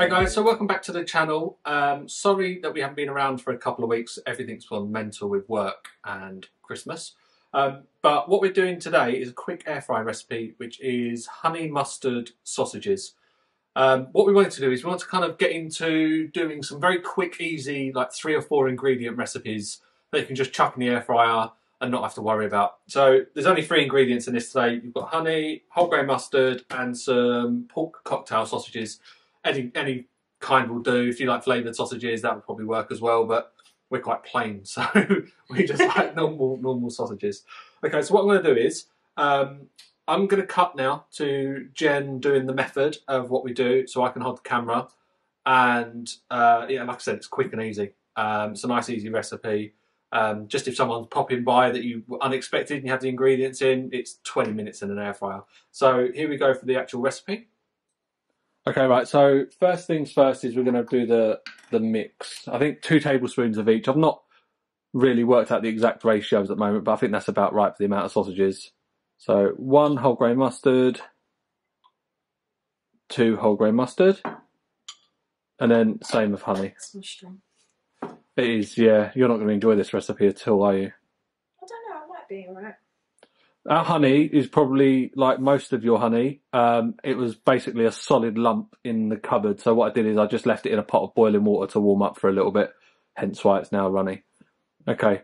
Hey guys, so welcome back to the channel. Sorry that we haven't been around for a couple of weeks. Everything's gone mental with work and Christmas. But what we're doing today is a quick air fry recipe, which is honey mustard sausages. What we wanted to do is we want to kind of get into doing some very quick, easy, like 3 or 4 ingredient recipes that you can just chuck in the air fryer and not have to worry about. So there's only 3 ingredients in this today. You've got honey, whole grain mustard, and some pork cocktail sausages. Any kind will do. If you like flavoured sausages, that would probably work as well, but we're quite plain, so we just like normal sausages. Okay, so what I'm going to do is, I'm going to cut now to Jen doing the method of what we do, so I can hold the camera. And yeah, like I said, it's quick and easy. It's a nice, easy recipe. Just if someone's popping by that you were unexpected and you have the ingredients in, it's 20 minutes in an air fryer. So here we go for the actual recipe. Okay, right, so first things first is we're going to do the mix. I think 2 tablespoons of each. I've not really worked out the exact ratios at the moment, but I think that's about right for the amount of sausages. So 1 whole grain mustard, 2 whole grain mustard, and then same of honey. That's not strong. It is, yeah. You're not going to enjoy this recipe at all, are you? I don't know, I might be alright. Our honey is probably like most of your honey. It was basically a solid lump in the cupboard. So what I did is I just left it in a pot of boiling water to warm up for a little bit. Hence why it's now runny. Okay,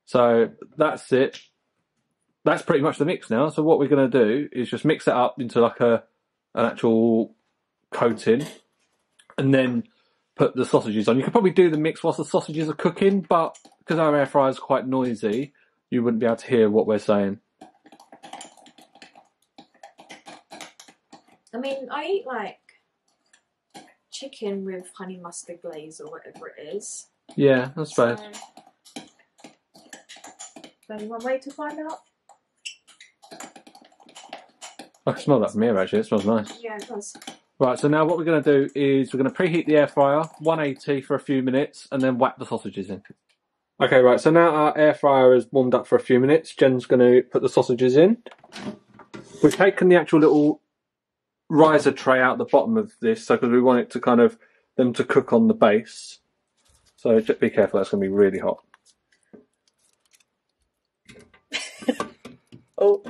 so that's it. That's pretty much the mix now. So what we're going to do is just mix it up into like an actual coating, and then put the sausages on. You could probably do the mix whilst the sausages are cooking, but because our air fryer is quite noisy, you wouldn't be able to hear what we're saying. I mean, I eat like chicken with honey mustard glaze or whatever it is. Yeah, that's bad. So, only one way to find out? I can smell that from here actually, it smells nice. Yeah, it does. Right, so now what we're going to do is we're going to preheat the air fryer, 180 for a few minutes, and then whack the sausages in. Okay, right, so now our air fryer is warmed up for a few minutes. Jen's going to put the sausages in. We've taken the actual little riser tray out the bottom of this, so because we want it to kind of them to cook on the base. So just be careful, that's going to be really hot. Oh.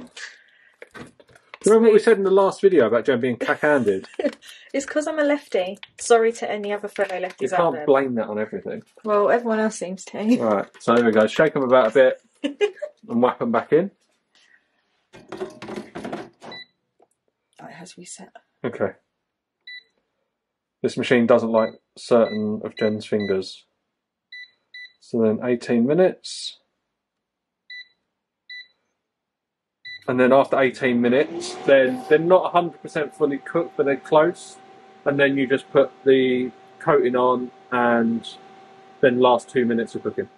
Remember what we said in the last video about Jen being cack-handed? It's because I'm a lefty. Sorry to any other fellow lefties You out can't there. blame that on everything. Well, everyone else seems to. Right, so there we go. Shake them about a bit and whap them back in. Oh, it has reset. Okay. This machine doesn't like certain of Jen's fingers. So then 18 minutes. And then after 18 minutes, then they're not 100% fully cooked, but they're close. And then you just put the coating on and then last 2 minutes of cooking.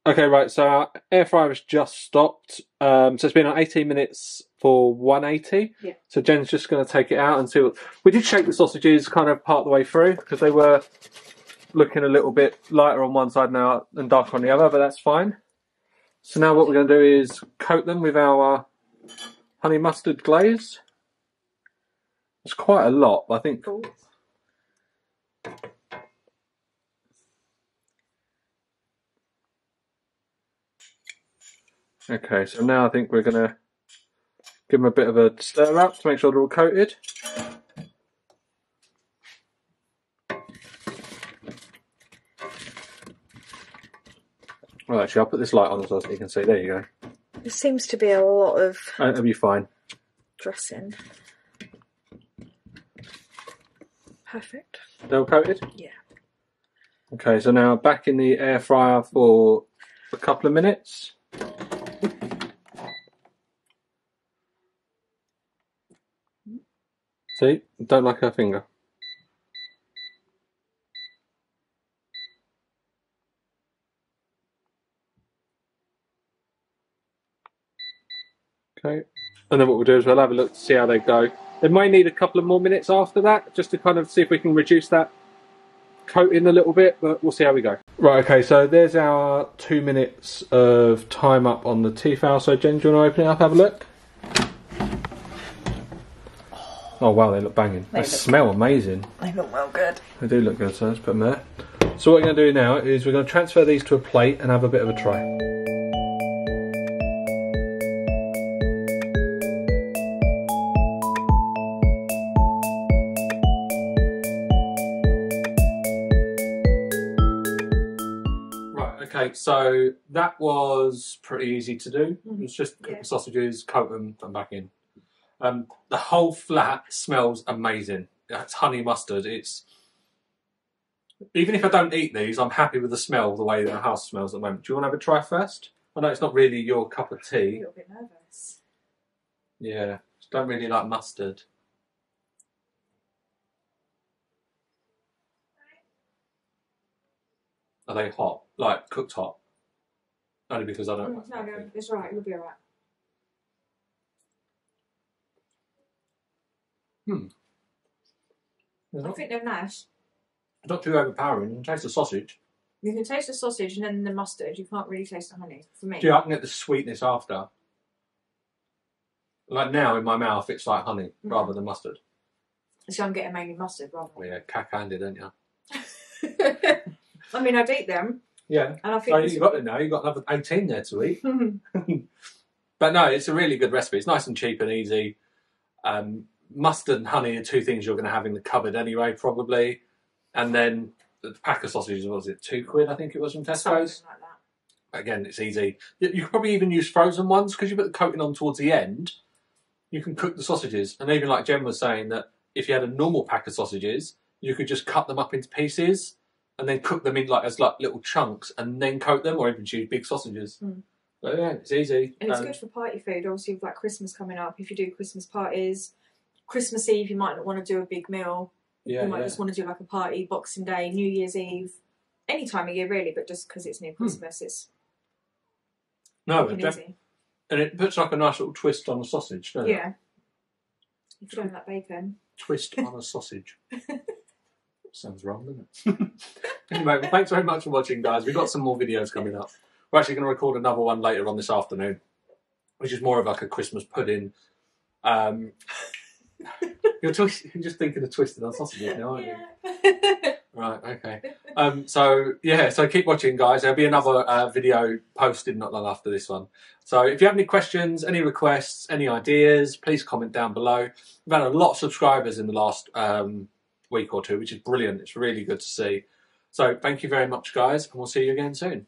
Okay, right, so our air fryer has just stopped. So it's been on 18 minutes for 180. Yeah. So Jen's just going to take it out and see what... We did shake the sausages kind of part the way through because they were looking a little bit lighter on one side now and darker on the other, but that's fine. So now what we're going to do is coat them with our honey mustard glaze. It's quite a lot, I think. Cool. Okay, so now I think we're going to give them a bit of a stir up to make sure they're all coated. Well, actually, I'll put this light on as well so you can see. There you go. There seems to be a lot of It'll be fine. dressing. Perfect. They're all coated? Yeah. Okay, so now back in the air fryer for a couple of minutes. See? Don't like her finger. Okay, and then what we'll do is we'll have a look to see how they go. They might need a couple of more minutes after that, just to kind of see if we can reduce that coating a little bit, but we'll see how we go. Right, okay, so there's our 2 minutes of time up on the Tefal. So Jen, do you want to open it up, have a look? Oh wow, they look banging. They smell amazing. They look well good. They do look good, so let's put them there. So what we're going to do now is we're going to transfer these to a plate and have a bit of a try. Right, okay, so that was pretty easy to do. It was just cook the sausages, coat them, put them back in. The whole flat smells amazing. It's honey mustard. It's even if I don't eat these, I'm happy with the smell of the way the house smells at the moment. Do you want to have a try first? I know it's not really your cup of tea. I'm a little bit nervous. Yeah, just don't really like mustard. Are they hot? Like cooked hot? Only because I don't. No, it's right. You'll be alright. I think they're nice. Not too overpowering. You can taste the sausage. You can taste the sausage and then the mustard. You can't really taste the honey, for me. Yeah, I can get the sweetness after. Like now in my mouth, it's like honey rather than mustard. So I'm getting mainly mustard rather than... Well, yeah, cack-handed, don't you? I mean, I'd eat them. Yeah. And I think you got it now. You've got another 18 there to eat. But no, it's a really good recipe. It's nice and cheap and easy. Mustard and honey are two things you're going to have in the cupboard anyway, probably. And then the pack of sausages, what was it, £2 I think it was from Tesco's? Something like that. Again, it's easy. You could probably even use frozen ones because you put the coating on towards the end. You can cook the sausages. And even like Jen was saying that if you had a normal pack of sausages, you could just cut them up into pieces and then cook them in as little chunks and then coat them, or even choose big sausages. So yeah, it's easy. And it's good for party food. Obviously, with like Christmas coming up, if you do Christmas parties, Christmas Eve, you might not want to do a big meal. You might just want to do like a party, Boxing Day, New Year's Eve, any time of year really, but just because it's near Christmas, it's easy. And it puts like a nice little twist on a sausage, doesn't it? Yeah. If you don't like bacon. Twist on a sausage. Sounds wrong, doesn't it? Anyway, well, thanks very much for watching, guys. We've got some more videos coming up. We're actually going to record another one later on this afternoon, which is more of like a Christmas pudding. You're just thinking of twisted on sausages now, aren't you? Right, okay. So keep watching, guys. There'll be another video posted not long after this one. So if you have any questions, any requests, any ideas, please comment down below. We've had a lot of subscribers in the last week or two, which is brilliant. It's really good to see. So thank you very much, guys, and we'll see you again soon.